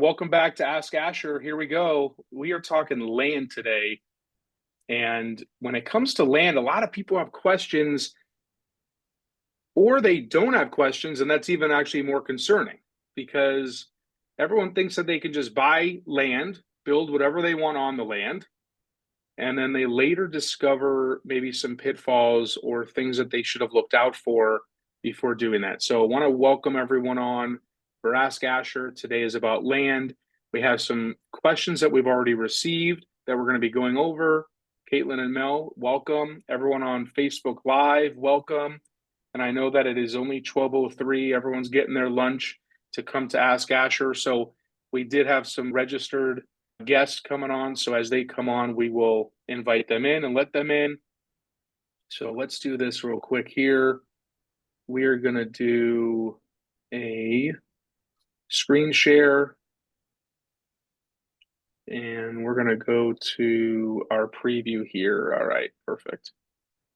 Welcome back to Ask Asher. Here we go. We are talking land today. And when it comes to land, a lot of people have questions or they don't have questions. And that's even actually more concerning because everyone thinks that they can just buy land, build whatever they want on the land. And then they later discover maybe some pitfalls or things that they should have looked out for before doing that. So I want to welcome everyone on for Ask Asher. Today is about land. We have some questions that we've already received that we're going to be going over. Caitlin and Mel, welcome. Everyone on Facebook Live, welcome. And I know that it is only 12:03. Everyone's getting their lunch to come to Ask Asher. So we did have some registered guests coming on. So as they come on, we will invite them in and let them in. So let's do this real quick here. We are going to do a screen share. And we're going to go to our preview here. All right, perfect.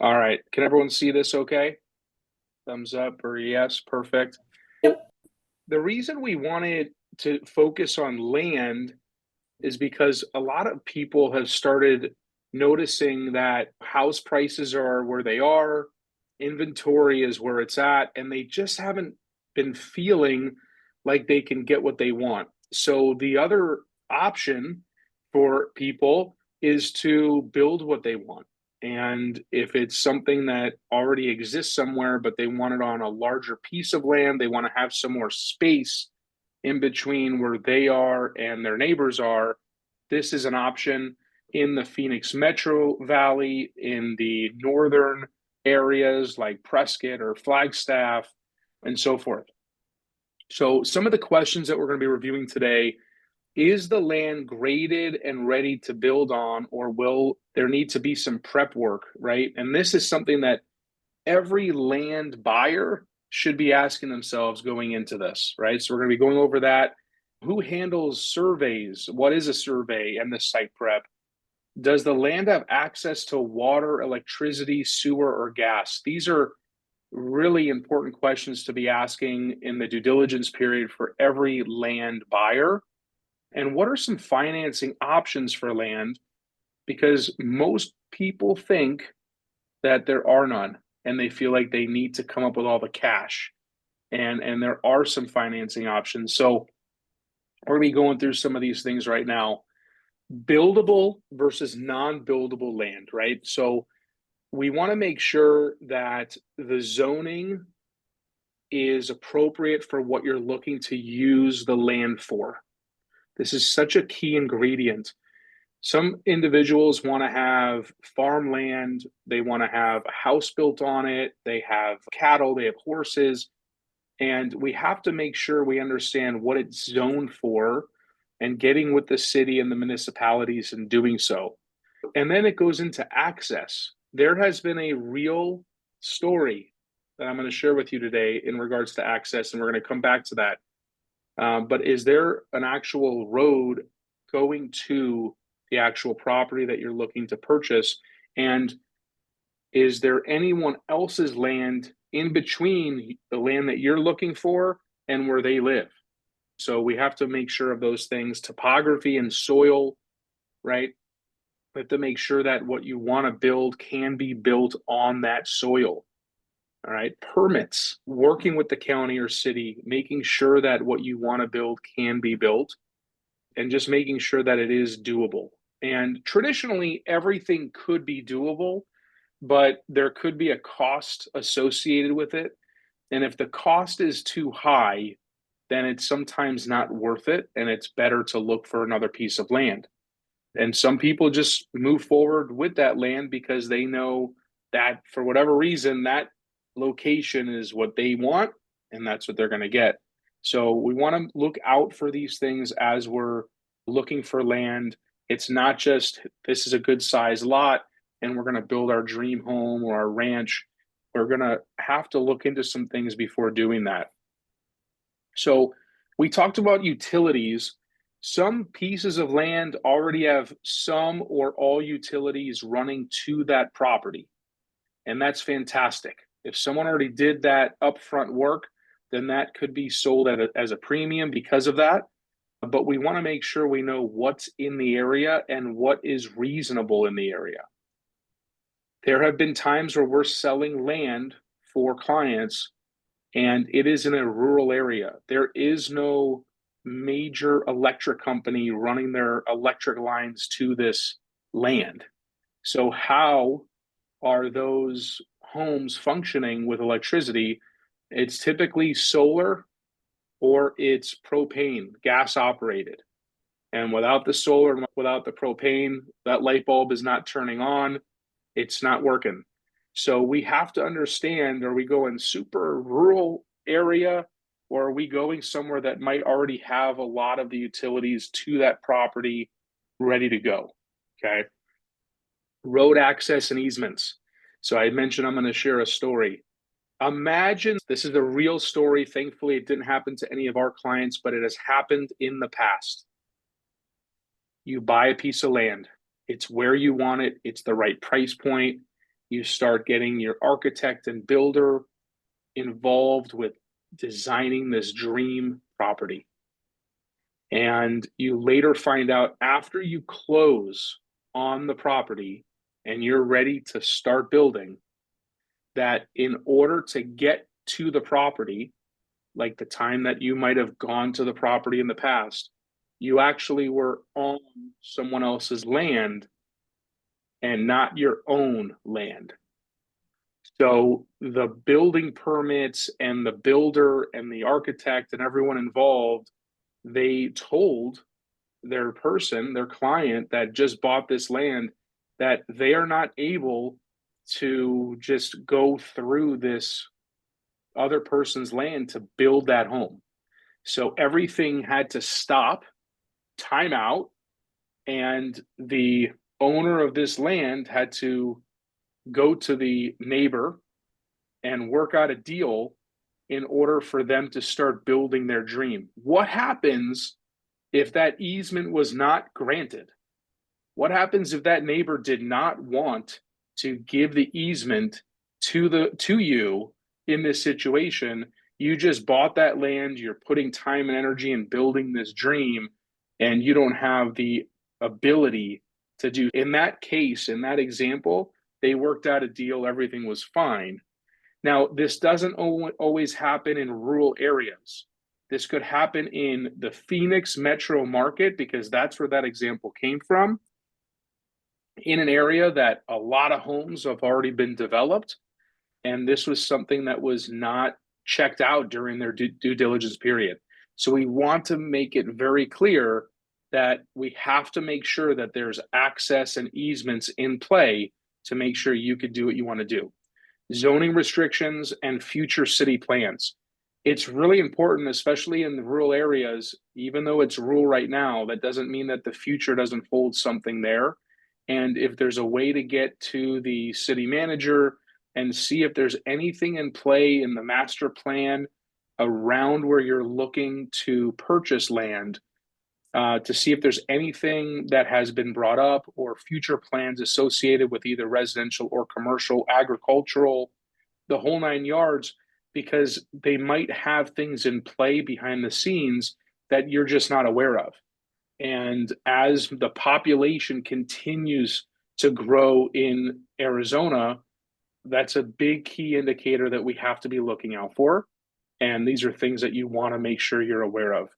All right, can everyone see this okay? Thumbs up or yes, perfect. Yep. The reason we wanted to focus on land is because a lot of people have started noticing that house prices are where they are, inventory is where it's at, and they just haven't been feeling like they can get what they want. So the other option for people is to build what they want. And if it's something that already exists somewhere, but they want it on a larger piece of land, they want to have some more space in between where they are and their neighbors are, this is an option in the Phoenix Metro Valley, in the northern areas like Prescott or Flagstaff, and so forth. So, some of the questions that we're going to be reviewing today: is the land graded and ready to build on, or will there need to be some prep work, right? And this is something that every land buyer should be asking themselves going into this, right? So we're going to be going over that. Who handles surveys? What is a survey and the site prep? Does the land have access to water, electricity, sewer, or gas? These are really important questions to be asking in the due diligence period for every land buyer. And what are some financing options for land? Because most people think that there are none and they feel like they need to come up with all the cash. And there are some financing options. So we're going to be going through some of these things right now. Buildable versus non-buildable land, right? So we want to make sure that the zoning is appropriate for what you're looking to use the land for. This is such a key ingredient. Some individuals want to have farmland, they want to have a house built on it, they have cattle, they have horses, and we have to make sure we understand what it's zoned for and getting with the city and the municipalities and doing so. And then it goes into access. There has been a real story that I'm going to share with you today in regards to access, and we're going to come back to that. But is there an actual road going to the actual property that you're looking to purchase? And is there anyone else's land in between the land that you're looking for and where they live? So we have to make sure of those things: topography and soil, right? We have to make sure that what you want to build can be built on that soil. All right. Permits, working with the county or city, making sure that what you want to build can be built, and just making sure that it is doable. And traditionally, everything could be doable, but there could be a cost associated with it. And if the cost is too high, then it's sometimes not worth it. And it's better to look for another piece of land. And some people just move forward with that land because they know that for whatever reason, that location is what they want and that's what they're going to get. So we want to look out for these things as we're looking for land. It's not just this is a good size lot and we're going to build our dream home or our ranch. We're going to have to look into some things before doing that. So we talked about utilities. Some pieces of land already have some or all utilities running to that property, and that's fantastic. If someone already did that upfront work, then that could be sold as a premium because of that. but we want to make sure we know what's in the area and what is reasonable in the area. There have been times where we're selling land for clients and it is in a rural area. There is no major electric company running their electric lines to this land. So, how are those homes functioning with electricity? It's typically solar or it's propane, gas operated. And without the solar and without the propane, that light bulb is not turning on, it's not working. So we have to understand, are we going super rural area or are we going somewhere that might already have a lot of the utilities to that property ready to go? Okay. Road access and easements. So I mentioned I'm going to share a story. Imagine this is a real story. Thankfully, it didn't happen to any of our clients, but it has happened in the past. You buy a piece of land, it's where you want it, it's the right price point. You start getting your architect and builder involved with designing this dream property. And you later find out after you close on the property and you're ready to start building that in order to get to the property, like the time that you might have gone to the property in the past, you actually were on someone else's land and not your own land. So the building permits and the builder and the architect and everyone involved, they told their person, their client that just bought this land, that they are not able to just go through this other person's land to build that home. So everything had to stop, time out, and the owner of this land had to go to the neighbor and work out a deal in order for them to start building their dream. What happens if that easement was not granted? What happens if that neighbor did not want to give the easement to you in this situation? You just bought that land, you're putting time and energy in building this dream, and you don't have the ability to do. In that case, in that example, they worked out a deal, everything was fine. Now, this doesn't always happen in rural areas. This could happen in the Phoenix metro market because that's where that example came from, in an area that a lot of homes have already been developed. And this was something that was not checked out during their due diligence period. So we want to make it very clear that we have to make sure that there's access and easements in play to make sure you could do what you want to do. Zoning restrictions and future city plans. It's really important, especially in the rural areas, even though it's rural right now, that doesn't mean that the future doesn't hold something there. And if there's a way to get to the city manager and see if there's anything in play in the master plan around where you're looking to purchase land, to see if there's anything that has been brought up or future plans associated with either residential or commercial, agricultural, the whole nine yards, because they might have things in play behind the scenes that you're just not aware of. And as the population continues to grow in Arizona, that's a big key indicator that we have to be looking out for. And these are things that you want to make sure you're aware of.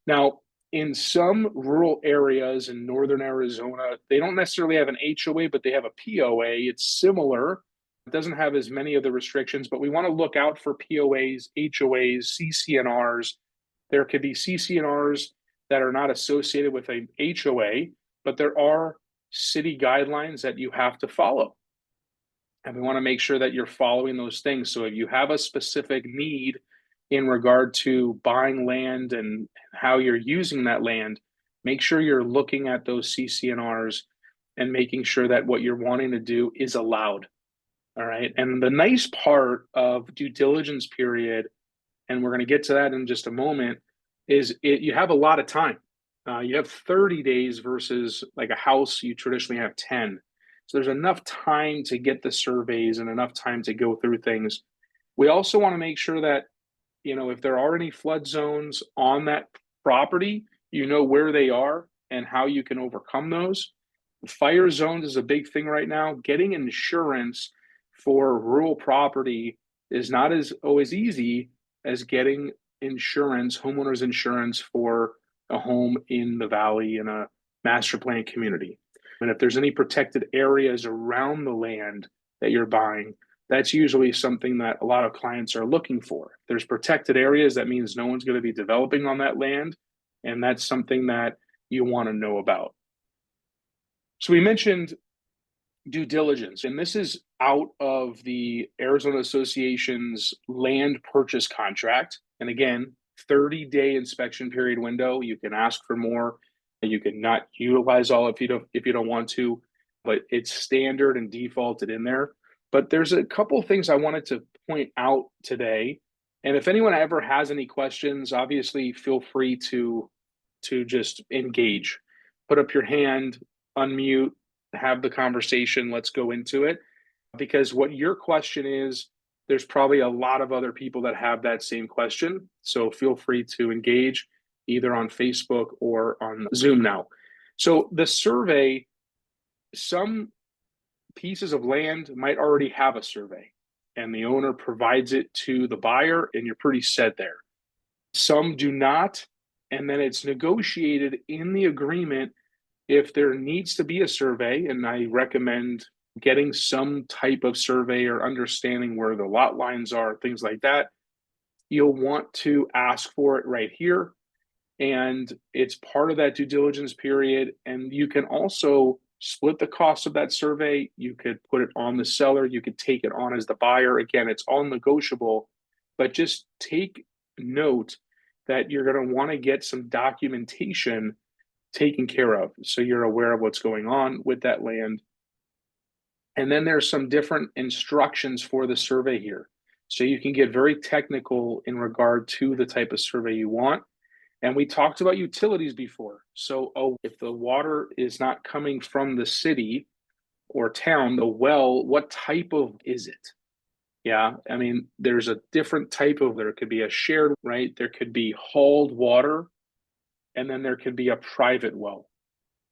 Now, in some rural areas in northern Arizona, they don't necessarily have an HOA, but they have a POA. It's similar. It doesn't have as many of the restrictions, but we want to look out for POAs, HOAs, CCNRs. There could be CCNRs that are not associated with a HOA, but there are city guidelines that you have to follow. And we want to make sure that you're following those things. So if you have a specific need in regard to buying land and how you're using that land, make sure you're looking at those CCNRs and making sure that what you're wanting to do is allowed. All right. And the nice part of due diligence period, and we're going to get to that in just a moment, is you have a lot of time. You have 30 days versus like a house, you traditionally have 10. So there's enough time to get the surveys and enough time to go through things. We also want to make sure that, if there are any flood zones on that property, you know where they are and how you can overcome those. Fire zones is a big thing right now. Getting insurance for rural property is not as always easy as getting insurance, homeowners insurance for a home in the valley in a master plan community. And if there's any protected areas around the land that you're buying, that's usually something that a lot of clients are looking for. If there's protected areas, that means no one's going to be developing on that land. And that's something that you want to know about. So we mentioned due diligence, and this is out of the Arizona Association's land purchase contract. And again, 30-day inspection period window. You can ask for more. You can not utilize all if you don't want to, but it's standard and defaulted in there. But there's a couple things I wanted to point out today. And if anyone ever has any questions, obviously feel free to just engage. Put up your hand, unmute, have the conversation. Let's go into it. Because what your question is, there's probably a lot of other people that have that same question. So feel free to engage either on Facebook or on Zoom now. So the survey, some pieces of land might already have a survey and the owner provides it to the buyer and you're pretty set there. Some do not, and then it's negotiated in the agreement if there needs to be a survey, and I recommend getting some type of survey or understanding where the lot lines are, things like that. You'll want to ask for it right here. And it's part of that due diligence period. And you can also split the cost of that survey. You could put it on the seller. You could take it on as the buyer. Again, it's all negotiable, but just take note that you're going to want to get some documentation taken care of so you're aware of what's going on with that land. And then there's some different instructions for the survey here. So you can get very technical in regard to the type of survey you want. And we talked about utilities before. So if the water is not coming from the city or town, the well, what type of is it? Yeah, I mean, there's a different type of, there could be a shared, right? There could be hauled water, and then there could be a private well,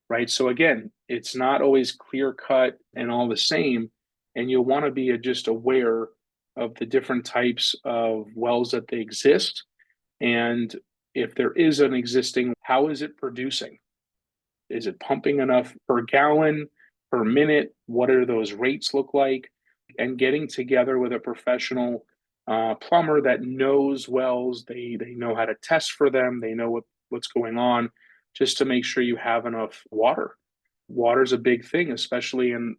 right? So again, it's not always clear cut and all the same. And you'll want to be just aware of the different types of wells that they exist. And if there is an existing, how is it producing? Is it pumping enough per gallon, per minute? What do those rates look like? And getting together with a professional plumber that knows wells, they know how to test for them, they know what's going on, just to make sure you have enough water. Water is a big thing, especially in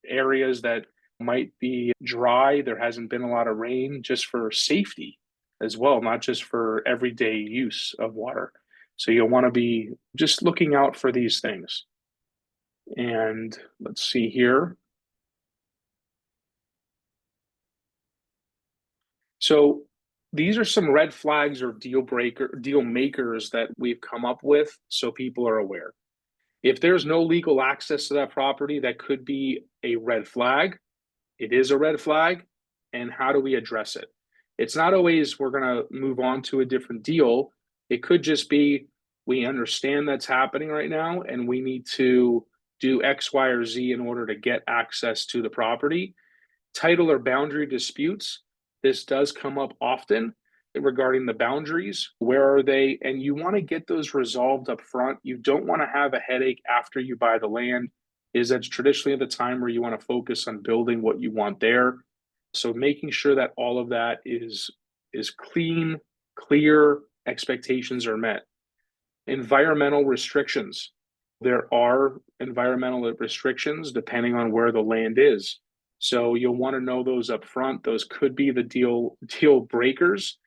areas that might be dry. There hasn't been a lot of rain, just for safety as well, not just for everyday use of water. So you'll want to be just looking out for these things. And let's see here. So these are some red flags or deal makers that we've come up with so people are aware. If there's no legal access to that property, that could be a red flag. It is a red flag. And how do we address it? It's not always we're going to move on to a different deal. It could just be we understand that's happening right now and we need to do X, Y, or Z in order to get access to the property. Title or boundary disputes. This does come up often regarding the boundaries. Where are they? And you want to get those resolved up front. You don't want to have a headache after you buy the land. That's traditionally the time where you want to focus on building what you want there. So making sure that all of that is clean, clear, expectations are met. Environmental restrictions. There are environmental restrictions depending on where the land is. So you'll want to know those up front. Those could be the deal breakers.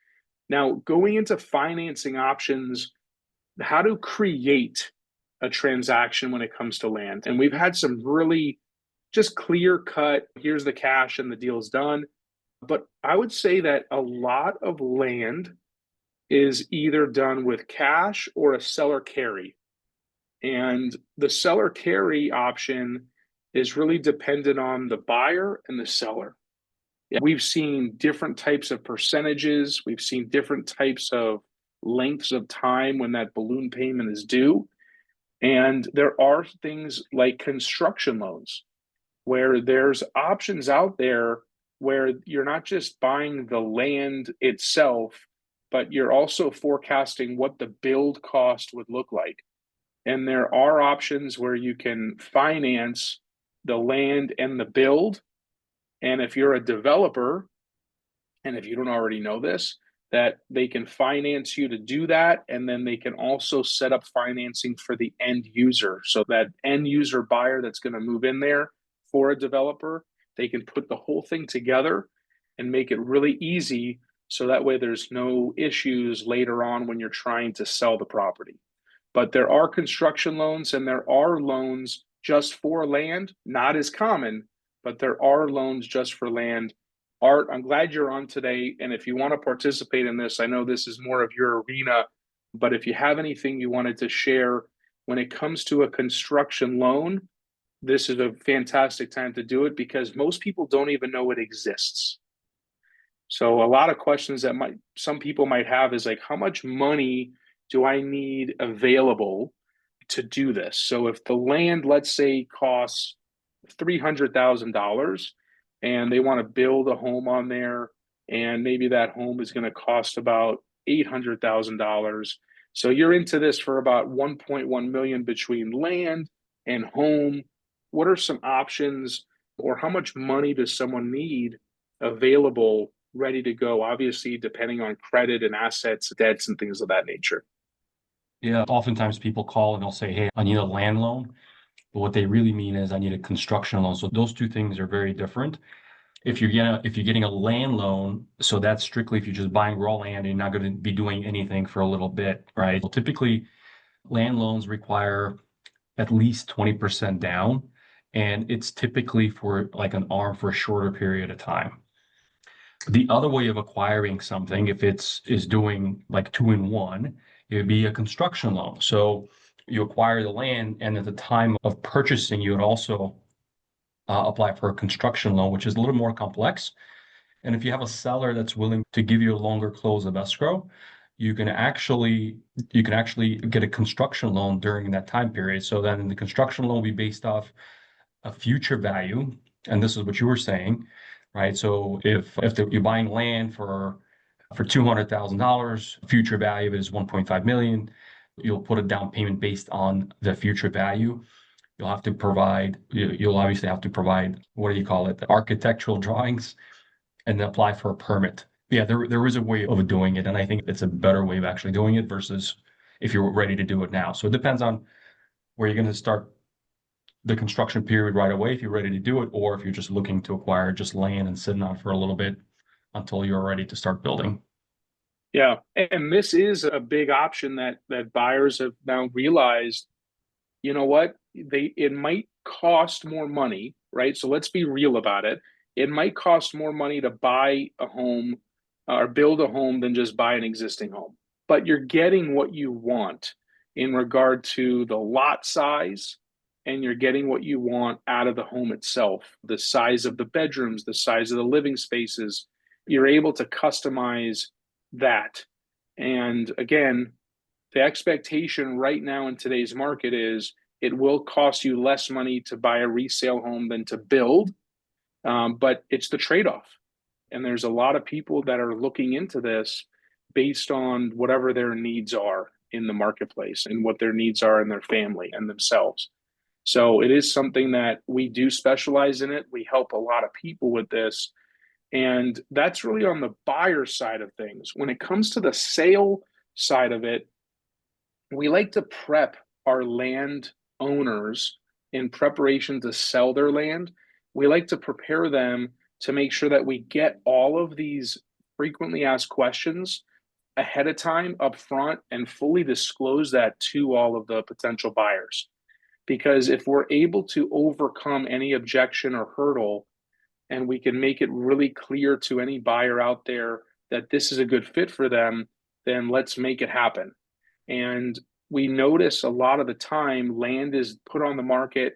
Now, going into financing options, how to create a transaction when it comes to land. And we've had some really just clear cut, here's the cash and the deal's done. But I would say that a lot of land is either done with cash or a seller carry. And the seller carry option is really dependent on the buyer and the seller. We've seen different types of percentages. We've seen different types of lengths of time when that balloon payment is due. And there are things like construction loans where there's options out there where you're not just buying the land itself, but you're also forecasting what the build cost would look like. And there are options where you can finance the land and the build. And if you're a developer, and if you don't already know this, that they can finance you to do that. And then they can also set up financing for the end user. So that end user buyer that's going to move in there for a developer, they can put the whole thing together and make it really easy. So that way there's no issues later on when you're trying to sell the property. But there are construction loans and there are loans just for land, not as common, but there are loans just for land. Art, I'm glad you're on today. And if you want to participate in this, I know this is more of your arena, but if you have anything you wanted to share when it comes to a construction loan, this is a fantastic time to do it because most people don't even know it exists. So a lot of questions that some people might have is like, how much money do I need available to do this? So if the land, let's say, costs $300,000 and they want to build a home on there, and maybe that home is going to cost about $800,000. So you're into this for about 1.1 million between land and home. What are some options, or how much money does someone need available, ready to go? Obviously, depending on credit and assets, debts, and things of that nature. Yeah, oftentimes people call and they'll say, hey, I need a land loan. But what they really mean is I need a construction loan. So those two things are very different. If you're getting a land loan, so that's strictly if you're just buying raw land and you're not going to be doing anything for a little bit, right? So typically, land loans require at least 20% down, and it's typically for like an ARM for a shorter period of time. The other way of acquiring something, if it's is doing like two in one, it would be a construction loan. So you acquire the land, and at the time of purchasing, you would also apply for a construction loan, which is a little more complex. And if you have a seller that's willing to give you a longer close of escrow, you can actually get a construction loan during that time period. So then the construction loan will be based off a future value, and this is what you were saying, right? So if you're buying land for $200,000, future value of it is 1.5 million, you'll put a down payment based on the future value. You'll obviously have to provide, what do you call it, the architectural drawings, and then apply for a permit. Yeah, there is a way of doing it, and I think it's a better way of actually doing it versus if you're ready to do it now. So it depends on where you're going to start the construction period right away if you're ready to do it, or if you're just looking to acquire just land and sitting on it for a little bit until you're ready to start building. Yeah, and this is a big option that buyers have now realized. You know what? It might cost more money, right? So let's be real about it. It might cost more money to buy a home or build a home than just buy an existing home. But you're getting what you want in regard to the lot size, and you're getting what you want out of the home itself, the size of the bedrooms, the size of the living spaces. You're able to customize that. And again, the expectation right now in today's market is it will cost you less money to buy a resale home than to build, but it's the trade-off. And there's a lot of people that are looking into this based on whatever their needs are in the marketplace and what their needs are in their family and themselves. So it is something that we do specialize in it. We help a lot of people with this. And that's really on the buyer side of things. When it comes to the sale side of it, we like to prep our land owners in preparation to sell their land. We like to prepare them to make sure that we get all of these frequently asked questions ahead of time up front and fully disclose that to all of the potential buyers. Because if we're able to overcome any objection or hurdle, and we can make it really clear to any buyer out there that this is a good fit for them, then let's make it happen. And we notice a lot of the time land is put on the market.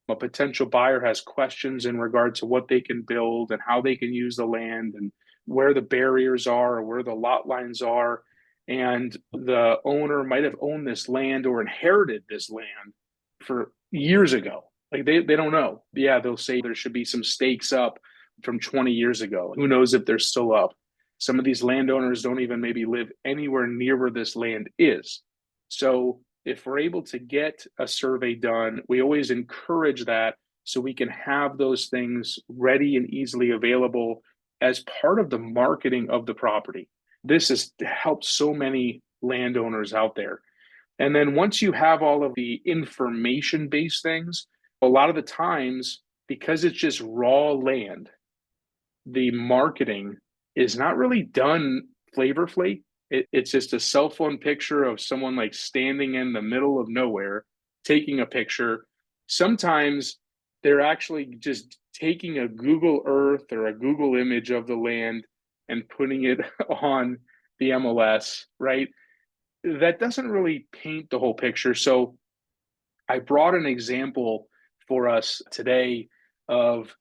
A potential buyer has questions in regard to what they can build and how they can use the land and where the barriers are or where the lot lines are. and the owner might have owned this land or inherited this land for years ago. Like they don't know. Yeah, they'll say there should be some stakes up from 20 years ago. Who knows if they're still up? Some of these landowners don't even maybe live anywhere near where this land is. So if we're able to get a survey done, we always encourage that so we can have those things ready and easily available as part of the marketing of the property. This has helped so many landowners out there. And then once you have all of the information based things, a lot of the times, because it's just raw land, the marketing is not really done flavorfully. It's just a cell phone picture of someone like standing in the middle of nowhere taking a picture. Sometimes they're actually just taking a Google Earth or a Google image of the land and putting it on the MLS, right? That doesn't really paint the whole picture. So I brought an example for us today of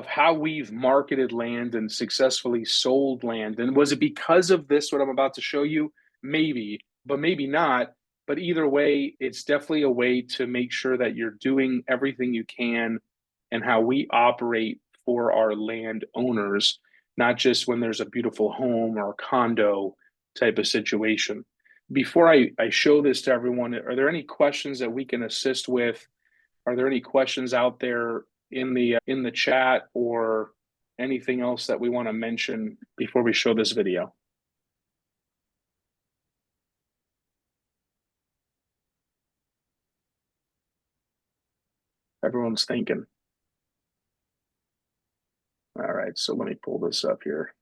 how we've marketed land and successfully sold land. And was it because of this what I'm about to show you? Maybe, but maybe not. But either way, it's definitely a way to make sure that you're doing everything you can and how we operate for our land owners, not just when there's a beautiful home or a condo type of situation. Before I show this to everyone, are there any questions that we can assist with? Are there any questions out there in the chat or anything else that we want to mention before we show this video? Everyone's thinking. All right, so let me pull this up here.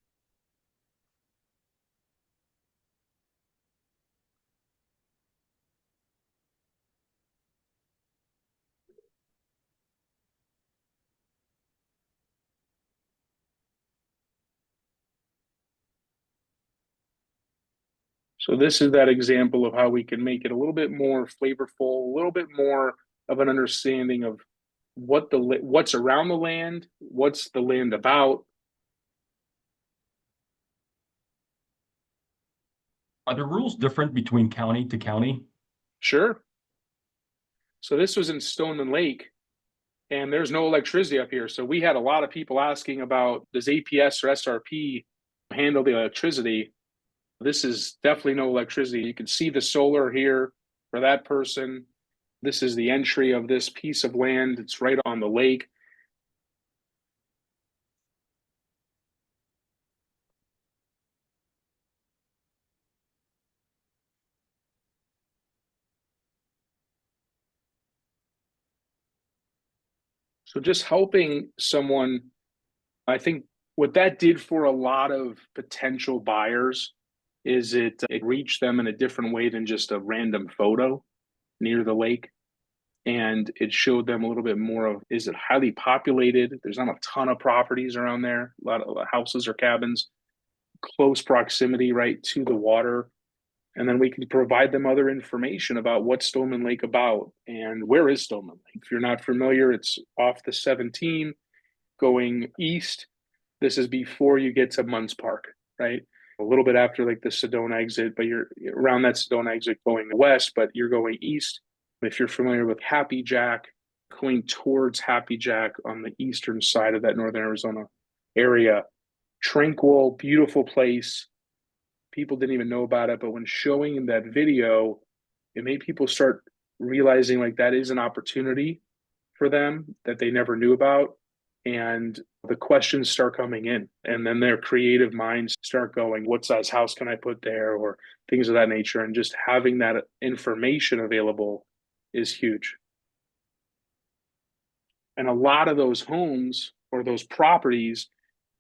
So this is that example of how we can make it a little bit more flavorful, a little bit more of an understanding of what's around the land, what's the land about. Are the rules different between county to county? Sure. So this was in Stoneman Lake, and there's no electricity up here. So we had a lot of people asking about, does APS or SRP handle the electricity? This is definitely no electricity. You can see the solar here for that person. This is the entry of this piece of land. It's right on the lake. So just helping someone, I think what that did for a lot of potential buyers is it reached them in a different way than just a random photo near the lake. And it showed them a little bit more of, is it highly populated? There's not a ton of properties around there, a lot of houses or cabins, close proximity, right, to the water. And then we can provide them other information about what's Stoneman Lake about and where is Stoneman Lake. If you're not familiar, it's off the 17 going east. This is before you get to Munns Park, right? A little bit after like the Sedona exit, but you're around that Sedona exit going west, but you're going east. If you're familiar with Happy Jack, going towards Happy Jack on the eastern side of that northern Arizona area, tranquil, beautiful place. People didn't even know about it, but when showing in that video, it made people start realizing like that is an opportunity for them that they never knew about. And the questions start coming in, and then their creative minds start going, what size house can I put there, or things of that nature. And just having that information available is huge. And a lot of those homes or those properties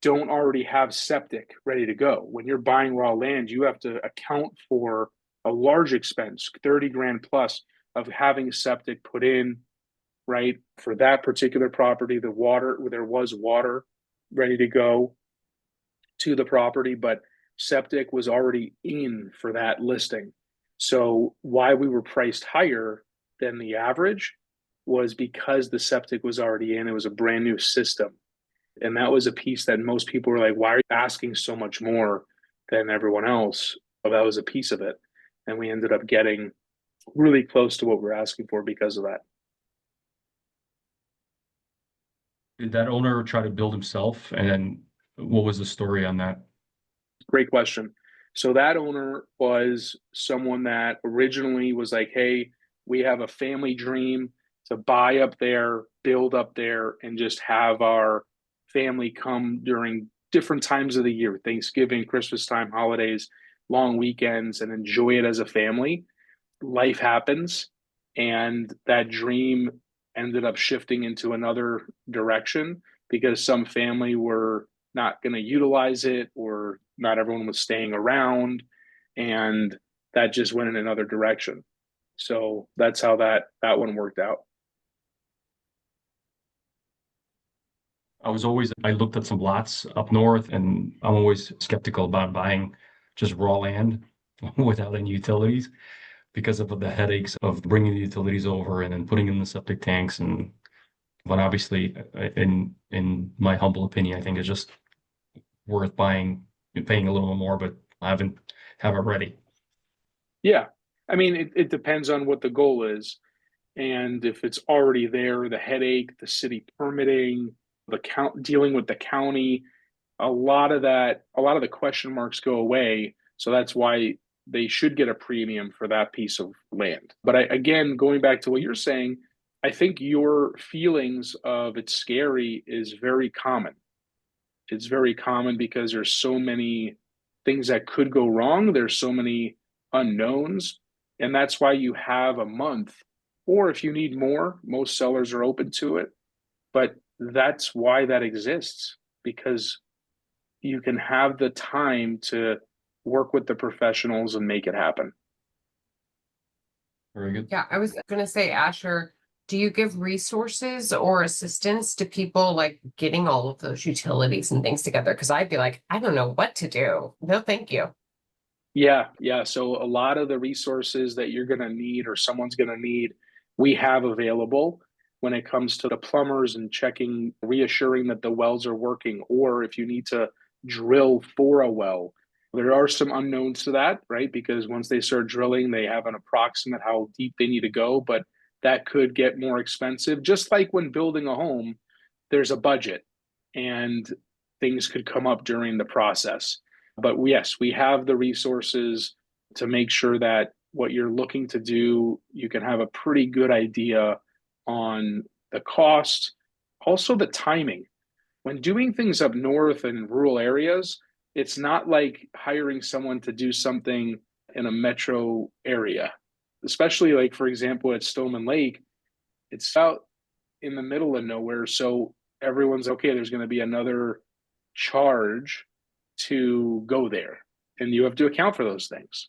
don't already have septic ready to go. When you're buying raw land, you have to account for a large expense, 30 grand plus, of having septic put in, right? For that particular property, the water, there was water ready to go to the property, but septic was already in for that listing. So why we were priced higher than the average was because the septic was already in. It was a brand new system. And that was a piece that most people were like, why are you asking so much more than everyone else? Well, that was a piece of it. And we ended up getting really close to what we're asking for because of that. Did that owner try to build himself? And then what was the story on that? Great question. So that owner was someone that originally was like, hey, we have a family dream to buy up there, build up there, and just have our family come during different times of the year, Thanksgiving, Christmas time, holidays, long weekends, and enjoy it as a family. Life happens, and that dream ended up shifting into another direction because some family were not going to utilize it, or not everyone was staying around, and that just went in another direction. So that's how that one worked out. I looked at some lots up north, and I'm always skeptical about buying just raw land without any utilities because of the headaches of bringing the utilities over and then putting in the septic tanks. And but obviously, in my humble opinion, I think it's just worth buying and paying a little more, but I haven't have it ready. Yeah, I mean, it depends on what the goal is. And if it's already there, the headache, the city permitting, the count, dealing with the county, a lot of the question marks go away. So that's why they should get a premium for that piece of land. But again, going back to what you're saying, I think your feelings of it's scary is very common. It's very common because there's so many things that could go wrong. There's so many unknowns. And that's why you have a month. Or if you need more, most sellers are open to it. But that's why that exists, because you can have the time to work with the professionals and make it happen. Very good. Yeah, I was gonna say, Asher, do you give resources or assistance to people like getting all of those utilities and things together? Because I'd be like, I don't know what to do. No, thank you. Yeah, yeah. So a lot of the resources that you're going to need or someone's going to need, we have available when it comes to the plumbers and checking, reassuring that the wells are working, or if you need to drill for a well. There are some unknowns to that, right? Because once they start drilling, they have an approximate how deep they need to go, but that could get more expensive. Just like when building a home, there's a budget and things could come up during the process. But yes, we have the resources to make sure that what you're looking to do, you can have a pretty good idea on the cost, also the timing. When doing things up north in rural areas, it's not like hiring someone to do something in a metro area, especially like, for example, at Stoneman Lake, it's out in the middle of nowhere. So everyone's okay, there's going to be another charge to go there. And you have to account for those things.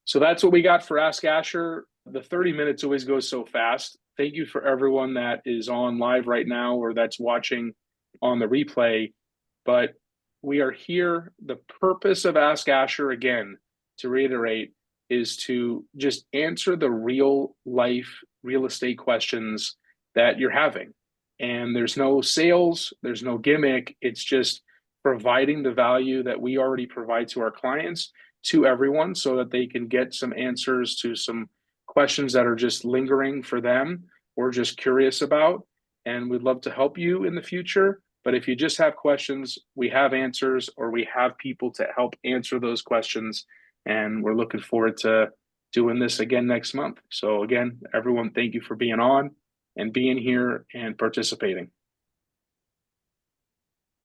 So that's what we got for Ask Asher. The 30 minutes always goes so fast. Thank you for everyone that is on live right now or that's watching on the replay. But we are here. The purpose of Ask Asher, again, to reiterate, is to just answer the real life real estate questions that you're having. And there's no sales, there's no gimmick. It's just providing the value that we already provide to our clients to everyone so that they can get some answers to some questions that are just lingering for them or just curious about. And we'd love to help you in the future. But if you just have questions, we have answers, or we have people to help answer those questions. And we're looking forward to doing this again next month. So again, everyone, thank you for being on and being here and participating.